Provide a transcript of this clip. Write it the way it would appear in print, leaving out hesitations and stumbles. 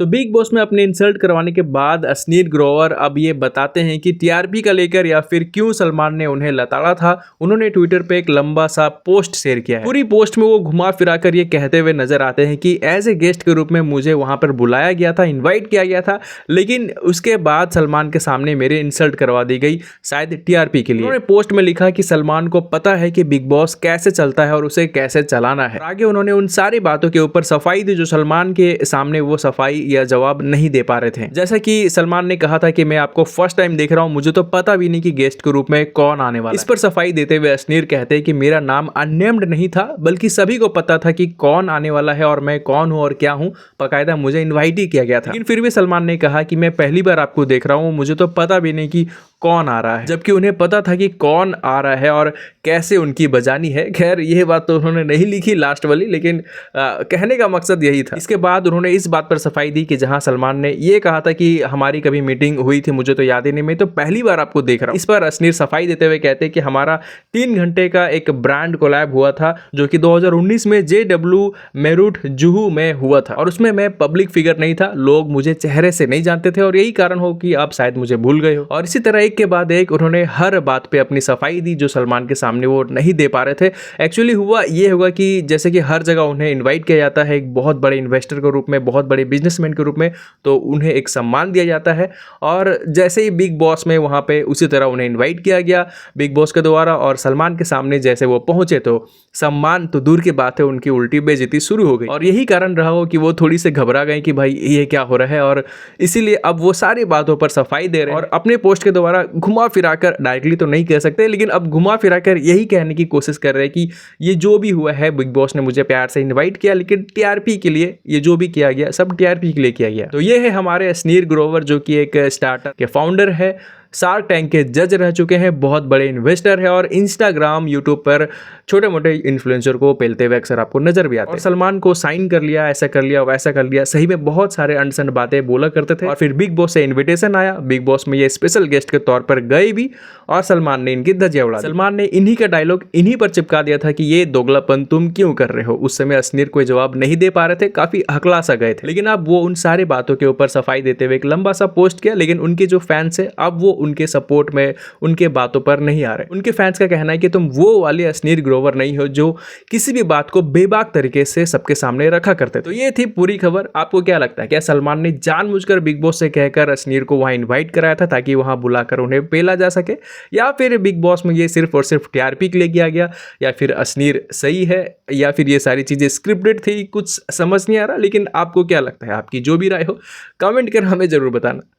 तो big boss में अपने इंसल्ट करवाने के बाद असनीर ग्रोवर अब ये बताते हैं कि टीआरपी का लेकर या फिर क्यों सलमान ने उन्हें लताड़ा था। उन्होंने ट्विटर पे एक लंबा सा पोस्ट शेयर किया है। पूरी पोस्ट में वो घुमा फिरा कर ये कहते हुए नजर आते हैं कि एज ए गेस्ट के रूप में मुझे वहां पर बुलाया गया था, इन्वाइट किया गया था, लेकिन उसके बाद सलमान के सामने मेरे इंसल्ट करवा दी गई, शायद टीआरपी के लिए। उन्होंने पोस्ट में लिखा कि सलमान को पता है कि बिग बॉस कैसे चलता है और उसे कैसे चलाना है। आगे उन्होंने उन सारी बातों के ऊपर सफाई दी जो सलमान के सामने वो सफाई या जवाब नहीं दे पा रहे थे। जैसा कि सलमान ने कहा था कि मैं आपको फर्स्ट टाइम देख रहा हूं, मुझे तो पता भी नहीं कि गेस्ट के रूप में कौन आने वाला है। इस पर सफाई देते हुए असनीर कहते हैं कि मेरा नाम अननेम्ड नहीं था, बल्कि सभी को पता था कि कौन आने वाला है और मैं कौन हूं और क्या हूं, बाकायदा मुझे इन्वाइट ही किया गया था। लेकिन फिर भी सलमान ने कहा कि मैं पहली बार आपको देख रहा हूं, मुझे तो पता भी नहीं कि कौन आ रहा है, जबकि उन्हें पता था कि कौन आ रहा है और कैसे उनकी बजानी है। खैर ये बात तो उन्होंने नहीं लिखी लास्ट वाली, लेकिन कहने का मकसद यही था। इसके बाद उन्होंने इस बात पर सफाई दी कि जहां सलमान ने ये कहा था कि हमारी कभी मीटिंग हुई थी, मुझे तो याद ही नहीं, मैं तो पहली बार आपको देख रहा हूं। इस पर असनीर सफाई देते हुए कहते हैं कि हमारा 3 घंटे का एक ब्रांड कोलैब हुआ था जो कि 2019 में JW मेरूट जुहू में हुआ था, और उसमें मैं पब्लिक फिगर नहीं था, लोग मुझे चेहरे से नहीं जानते थे और यही कारण हो कि आप शायद मुझे भूल गए हो। और इसी तरह एक के बाद एक उन्होंने हर बात पे अपनी सफाई दी जो सलमान के सामने वो नहीं दे पा रहे थे। एक्चुअली हुआ ये होगा कि जैसे कि हर जगह उन्हें इनवाइट किया जाता है एक बहुत बड़े इन्वेस्टर के रूप में, बहुत बड़े बिजनेसमैन के रूप में, तो उन्हें एक सम्मान दिया जाता है। और जैसे ही बिग बॉस में वहां पे उसी तरह उन्हें इन्वाइट किया गया बिग बॉस के द्वारा, और सलमान के सामने जैसे वो पहुंचे तो सम्मान तो दूर की बात है, उनकी उल्टी बेइज्जती शुरू हो गई। और यही कारण रहा हो कि वो थोड़ी से घबरा गए कि भाई ये क्या हो रहा है, और इसीलिए अब वो सारी बातों पर सफाई दे रहे हैं और अपने पोस्ट के द्वारा घुमा फिराकर, डायरेक्टली तो नहीं कह सकते लेकिन अब घुमा फिराकर यही कहने की कोशिश कर रहे हैं कि ये जो भी हुआ है, बिग बॉस ने मुझे प्यार से इन्वाइट किया, लेकिन टीआरपी के लिए ये जो भी किया गया सब टीआरपी के लिए किया गया। तो ये है हमारे असनीर ग्रोवर जो कि एक स्टार्टअप के फाउंडर है, शार्क टैंक के जज रह चुके हैं, बहुत बड़े इन्वेस्टर है और इंस्टाग्राम यूट्यूब पर छोटे मोटे इन्फ्लुएंसर को पेलते हुए अक्सर आपको नजर भी आते हैं। और सलमान को साइन कर लिया, ऐसा कर लिया, वैसा कर लिया, सही में बहुत सारे अनसन बातें बोला करते थे। और फिर बिग बॉस से इन्विटेशन आया, बिग बॉस में ये स्पेशल गेस्ट के तौर पर गए भी और सलमान ने इनकी धज्जियां उड़ा दी। सलमान ने इन्हीं का डायलॉग इन्हीं पर चिपका दिया था कि ये दोगलापन तुम क्यों कर रहे हो। उस समय असनीर कोई जवाब नहीं दे पा रहे थे, काफी हकला सा गए थे। लेकिन अब वो उन सारी बातों के ऊपर सफाई देते हुए एक लंबा सा पोस्ट किया, लेकिन उनके जो फैंस है अब वो उनके सपोर्ट में, उनके बातों पर नहीं आ रहे। उनके फैंस का कहना है कि तुम वो वाले असनीर ग्रोवर नहीं हो जो किसी भी बात को बेबाक तरीके से सबके सामने रखा करते। तो ये थी पूरी खबर। आपको क्या लगता है, क्या सलमान ने जानबूझकर बिग बॉस से कहकर असनीर को वहां इनवाइट कराया था ताकि वहां बुलाकर उन्हें पेला जा सके, या फिर बिग बॉस में ये सिर्फ और सिर्फ टीआरपी के लिए किया गया, या फिर असनीर सही है, या फिर ये सारी चीजें स्क्रिप्टेड थी, कुछ समझ नहीं आ रहा। लेकिन आपको क्या लगता है, आपकी जो भी राय हो कमेंट कर हमें जरूर बताना।